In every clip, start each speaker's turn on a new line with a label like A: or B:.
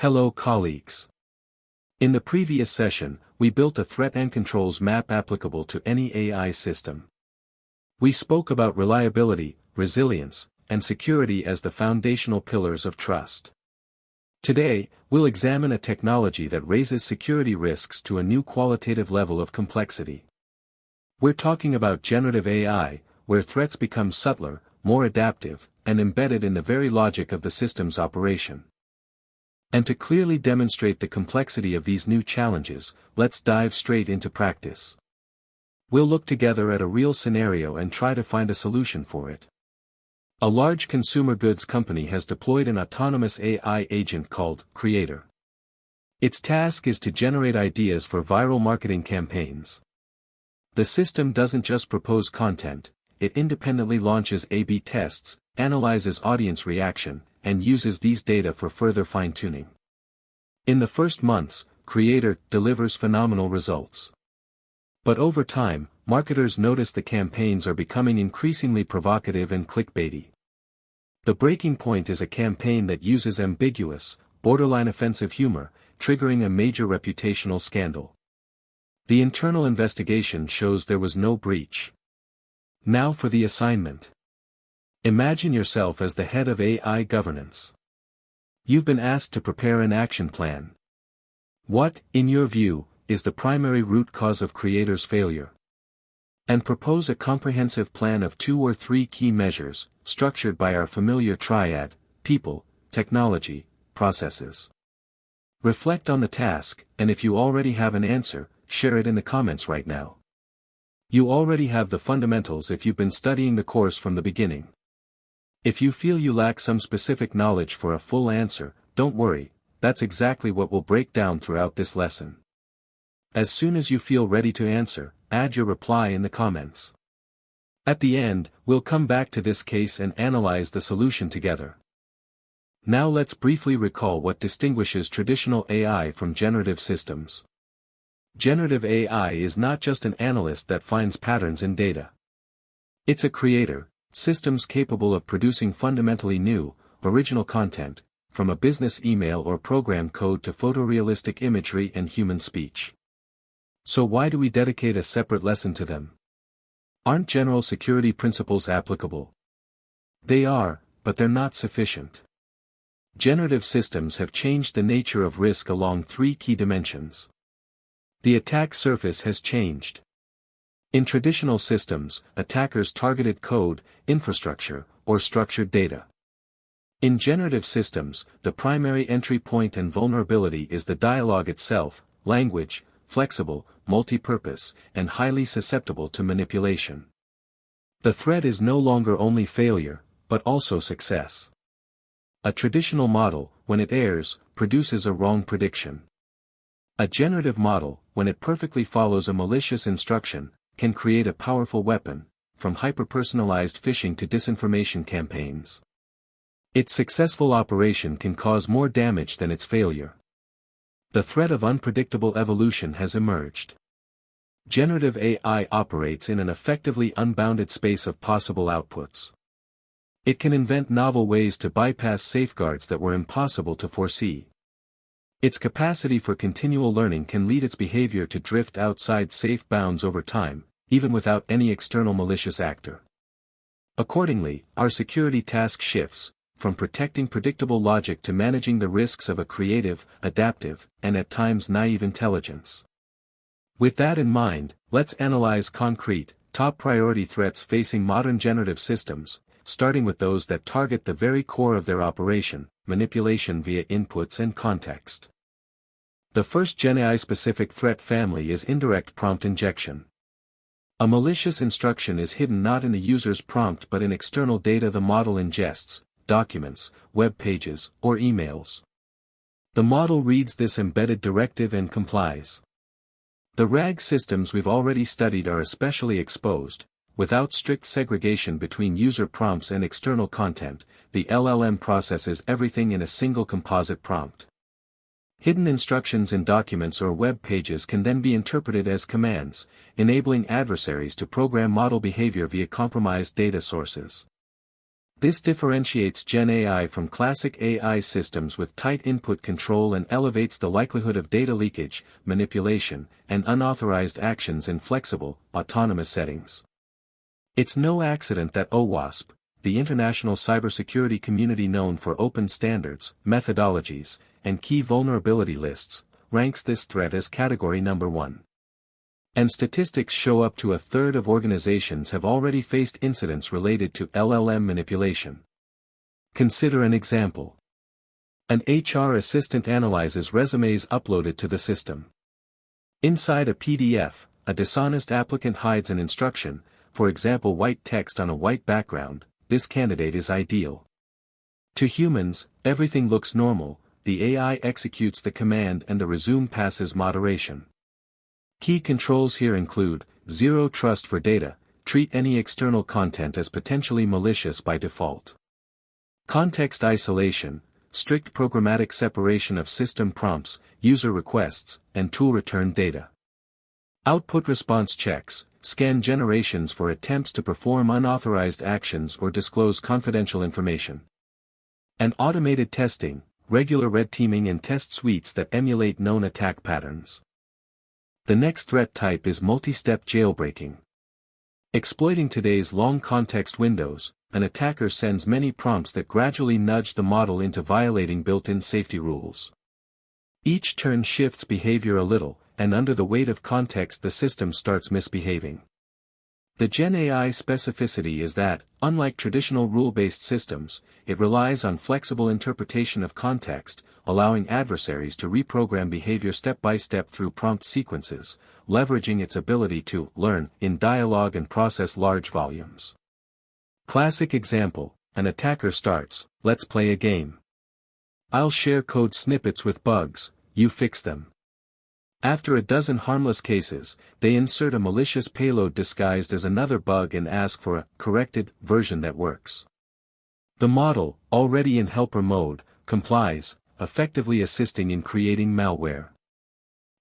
A: Hello colleagues. In the previous session, we built a threat and controls map applicable to any AI system. We spoke about reliability, resilience, and security as the foundational pillars of trust. Today, we'll examine a technology that raises security risks to a new qualitative level of complexity. We're talking about generative AI, where threats become subtler, more adaptive, and embedded in the very logic of the system's operation. And to clearly demonstrate the complexity of these new challenges, let's dive straight into practice. We'll look together at a real scenario and try to find a solution for it. A large consumer goods company has deployed an autonomous AI agent called Creator. Its task is to generate ideas for viral marketing campaigns. The system doesn't just propose content, it independently launches A/B tests, analyzes audience reaction, and uses these data for further fine-tuning. In the first months, Creator delivers phenomenal results. But over time, marketers notice the campaigns are becoming increasingly provocative and clickbaity. The breaking point is a campaign that uses ambiguous, borderline offensive humor, triggering a major reputational scandal. The internal investigation shows there was no breach. Now for the assignment. Imagine yourself as the head of AI governance. You've been asked to prepare an action plan. What, in your view, is the primary root cause of Creator's failure? And propose a comprehensive plan of 2 or 3 key measures, structured by our familiar triad: people, technology, processes. Reflect on the task, and if you already have an answer, share it in the comments right now. You already have the fundamentals if you've been studying the course from the beginning. If you feel you lack some specific knowledge for a full answer, don't worry, that's exactly what we'll break down throughout this lesson. As soon as you feel ready to answer, add your reply in the comments. At the end, we'll come back to this case and analyze the solution together. Now let's briefly recall what distinguishes traditional AI from generative systems. Generative AI is not just an analyst that finds patterns in data. It's a creator, systems capable of producing fundamentally new, original content, from a business email or program code to photorealistic imagery and human speech. So why do we dedicate a separate lesson to them? Aren't general security principles applicable? They are, but they're not sufficient. Generative systems have changed the nature of risk along 3 key dimensions. The attack surface has changed. In traditional systems, attackers targeted code, infrastructure, or structured data. In generative systems, the primary entry point and vulnerability is the dialogue itself: language, flexible, multi-purpose, and highly susceptible to manipulation. The threat is no longer only failure, but also success. A traditional model, when it errs, produces a wrong prediction. A generative model, when it perfectly follows a malicious instruction, can create a powerful weapon, from hyper-personalized phishing to disinformation campaigns. Its successful operation can cause more damage than its failure. The threat of unpredictable evolution has emerged. Generative AI operates in an effectively unbounded space of possible outputs. It can invent novel ways to bypass safeguards that were impossible to foresee. Its capacity for continual learning can lead its behavior to drift outside safe bounds over time, even without any external malicious actor. Accordingly, our security task shifts, from protecting predictable logic to managing the risks of a creative, adaptive, and at times naive intelligence. With that in mind, let's analyze concrete, top-priority threats facing modern generative systems, starting with those that target the very core of their operation: manipulation via inputs and context. The first GenAI-specific threat family is indirect prompt injection. A malicious instruction is hidden not in the user's prompt but in external data the model ingests: documents, web pages, or emails. The model reads this embedded directive and complies. The RAG systems we've already studied are especially exposed. Without strict segregation between user prompts and external content, the LLM processes everything in a single composite prompt. Hidden instructions in documents or web pages can then be interpreted as commands, enabling adversaries to program model behavior via compromised data sources. This differentiates Gen AI from classic AI systems with tight input control and elevates the likelihood of data leakage, manipulation, and unauthorized actions in flexible, autonomous settings. It's no accident that OWASP, the international cybersecurity community known for open standards, methodologies, and key vulnerability lists, ranks this threat as category number 1. And statistics show up to a third of organizations have already faced incidents related to LLM manipulation. Consider an example. An HR assistant analyzes resumes uploaded to the system. Inside a PDF, a dishonest applicant hides an instruction, for example white text on a white background, this candidate is ideal. To humans, everything looks normal, the AI executes the command and the resume passes moderation. Key controls here include, zero trust for data, treat any external content as potentially malicious by default. Context isolation, strict programmatic separation of system prompts, user requests, and tool return data. Output response checks, scan generations for attempts to perform unauthorized actions or disclose confidential information. And automated testing, regular red teaming in test suites that emulate known attack patterns. The next threat type is multi-step jailbreaking. Exploiting today's long context windows, an attacker sends many prompts that gradually nudge the model into violating built-in safety rules. Each turn shifts behavior a little, and under the weight of context the system starts misbehaving. The GenAI-Specificity is that, unlike traditional rule-based systems, it relies on flexible interpretation of context, allowing adversaries to reprogram behavior step by step through prompt sequences, leveraging its ability to learn in dialogue and process large volumes. Classic example, an attacker starts, let's play a game. I'll share code snippets with bugs, you fix them. After a dozen harmless cases, they insert a malicious payload disguised as another bug and ask for a corrected version that works. The model, already in helper mode, complies, effectively assisting in creating malware.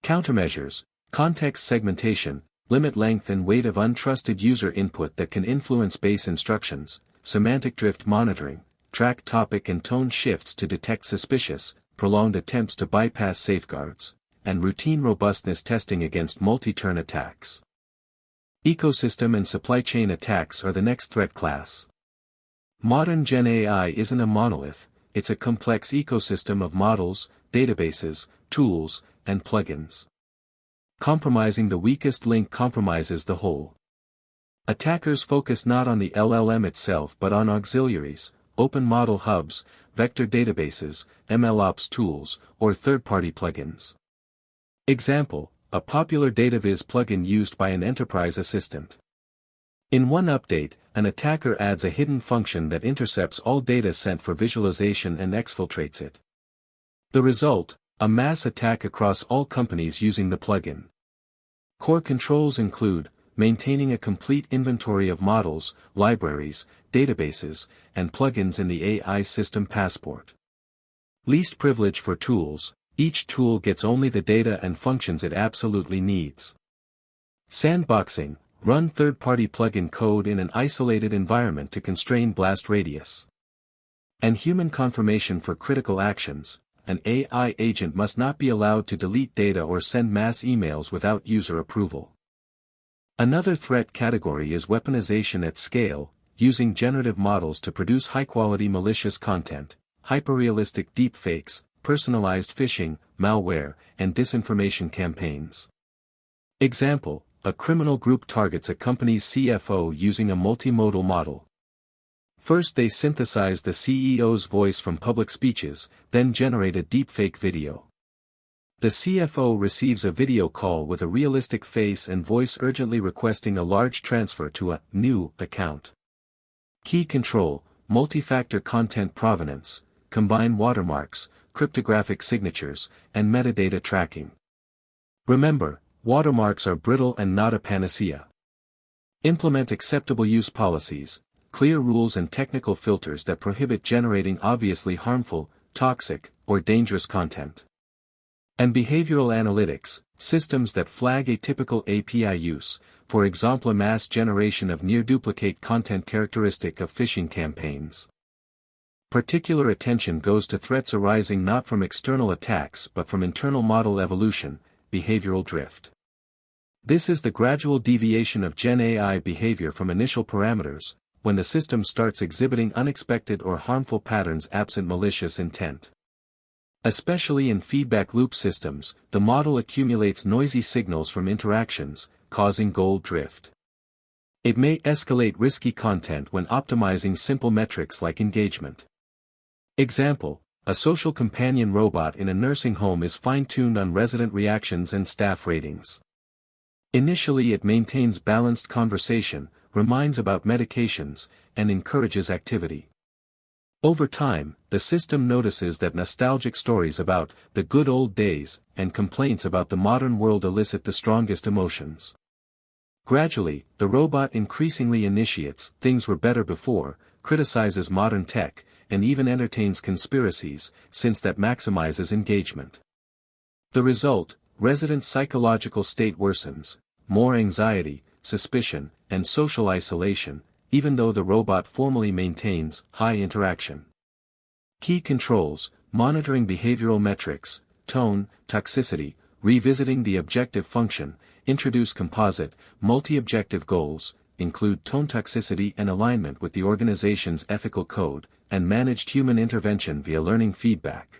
A: Countermeasures, context segmentation, limit length and weight of untrusted user input that can influence base instructions, semantic drift monitoring, track topic and tone shifts to detect suspicious, prolonged attempts to bypass safeguards, and routine robustness testing against multi-turn attacks. Ecosystem and supply chain attacks are the next threat class. Modern Gen AI isn't a monolith, it's a complex ecosystem of models, databases, tools, and plugins. Compromising the weakest link compromises the whole. Attackers focus not on the LLM itself but on auxiliaries, open model hubs, vector databases, MLOps tools, or third-party plugins. Example, a popular DataViz plugin used by an enterprise assistant. In one update, an attacker adds a hidden function that intercepts all data sent for visualization and exfiltrates it. The result, a mass attack across all companies using the plugin. Core controls include, maintaining a complete inventory of models, libraries, databases, and plugins in the AI system passport. Least privilege for tools. Each tool gets only the data and functions it absolutely needs. Sandboxing, run third-party plugin code in an isolated environment to constrain blast radius. And human confirmation for critical actions, an AI agent must not be allowed to delete data or send mass emails without user approval. Another threat category is weaponization at scale, using generative models to produce high-quality malicious content, hyperrealistic deepfakes, personalized phishing, malware, and disinformation campaigns. Example, a criminal group targets a company's CFO using a multimodal model. First they synthesize the CEO's voice from public speeches, then generate a deepfake video. The CFO receives a video call with a realistic face and voice urgently requesting a large transfer to a new account. Key control, multi-factor content provenance, combine watermarks, cryptographic signatures, and metadata tracking. Remember, watermarks are brittle and not a panacea. Implement acceptable use policies, clear rules and technical filters that prohibit generating obviously harmful, toxic, or dangerous content. And behavioral analytics, systems that flag atypical API use, for example a mass generation of near-duplicate content characteristic of phishing campaigns. Particular attention goes to threats arising not from external attacks but from internal model evolution, behavioral drift. This is the gradual deviation of GenAI behavior from initial parameters, when the system starts exhibiting unexpected or harmful patterns absent malicious intent. Especially in feedback loop systems, the model accumulates noisy signals from interactions, causing goal drift. It may escalate risky content when optimizing simple metrics like engagement. Example: a social companion robot in a nursing home is fine-tuned on resident reactions and staff ratings. Initially it maintains balanced conversation, reminds about medications, and encourages activity. Over time, the system notices that nostalgic stories about the good old days and complaints about the modern world elicit the strongest emotions. Gradually, the robot increasingly initiates "things were better before," criticizes modern tech, and even entertains conspiracies, since that maximizes engagement. The result: resident psychological state worsens, more anxiety, suspicion, and social isolation, even though the robot formally maintains high interaction. Key controls: monitoring behavioral metrics, tone, toxicity, revisiting the objective function, introduce composite, multi-objective goals, include tone toxicity and alignment with the organization's ethical code, and managed human intervention via learning feedback.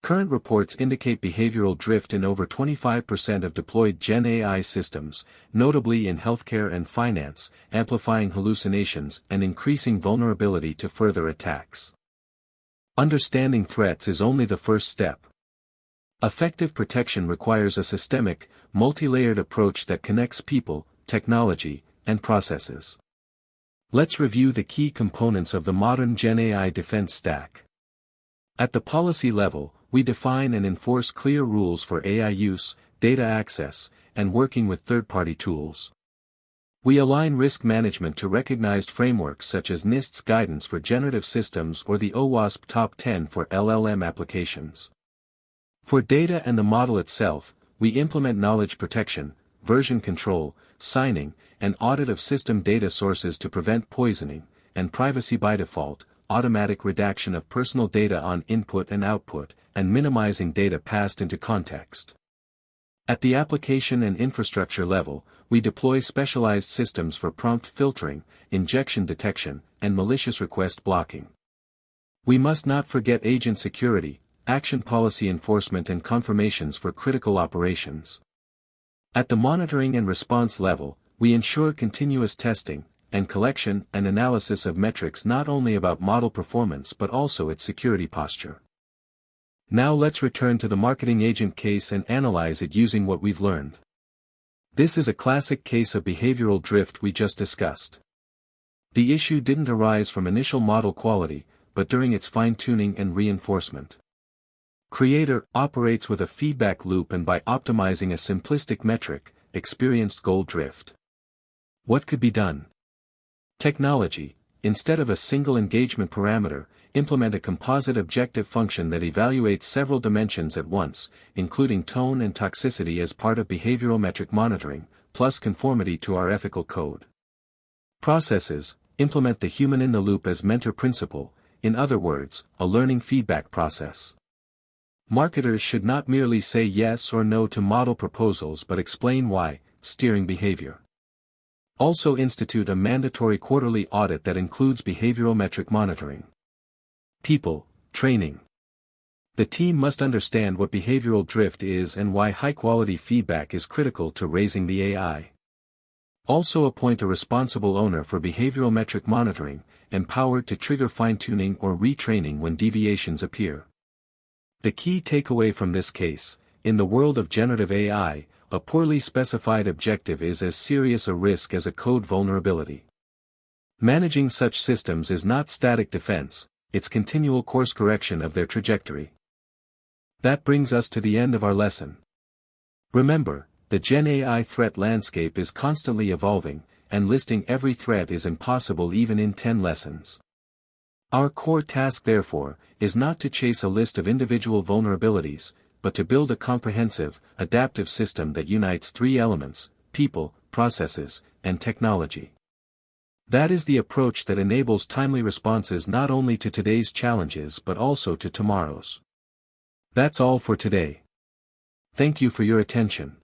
A: Current reports indicate behavioral drift in over 25% of deployed GenAI systems, notably in healthcare and finance, amplifying hallucinations and increasing vulnerability to further attacks. Understanding threats is only the first step. Effective protection requires a systemic, multi-layered approach that connects people, technology, and processes. Let's review the key components of the modern GenAI defense stack. At the policy level, we define and enforce clear rules for AI use, data access, and working with third-party tools. We align risk management to recognized frameworks such as NIST's guidance for generative systems or the OWASP Top 10 for LLM applications. For data and the model itself, we implement knowledge protection, version control, signing, and audit of system data sources to prevent poisoning, and privacy by default, automatic redaction of personal data on input and output, and minimizing data passed into context. At the application and infrastructure level, we deploy specialized systems for prompt filtering, injection detection, and malicious request blocking. We must not forget agent security, action policy enforcement and confirmations for critical operations. At the monitoring and response level, we ensure continuous testing, and collection and analysis of metrics not only about model performance but also its security posture. Now let's return to the marketing agent case and analyze it using what we've learned. This is a classic case of behavioral drift we just discussed. The issue didn't arise from initial model quality, but during its fine-tuning and reinforcement. Creator operates with a feedback loop and by optimizing a simplistic metric, experienced goal drift. What could be done? Technology: instead of a single engagement parameter, implement a composite objective function that evaluates several dimensions at once, including tone and toxicity as part of behavioral metric monitoring, plus conformity to our ethical code. Processes: implement the human-in-the-loop as mentor principle, in other words, a learning feedback process. Marketers should not merely say yes or no to model proposals but explain why, steering behavior. Also institute a mandatory quarterly audit that includes behavioral metric monitoring. People, training. The team must understand what behavioral drift is and why high-quality feedback is critical to raising the AI. Also appoint a responsible owner for behavioral metric monitoring, empowered to trigger fine-tuning or retraining when deviations appear. The key takeaway from this case: in the world of generative AI, a poorly specified objective is as serious a risk as a code vulnerability. Managing such systems is not static defense, it's continual course correction of their trajectory. That brings us to the end of our lesson. Remember, the GenAI threat landscape is constantly evolving, and listing every threat is impossible even in 10 lessons. Our core task therefore, is not to chase a list of individual vulnerabilities, but to build a comprehensive, adaptive system that unites three elements: people, processes, and technology. That is the approach that enables timely responses not only to today's challenges but also to tomorrow's. That's all for today. Thank you for your attention.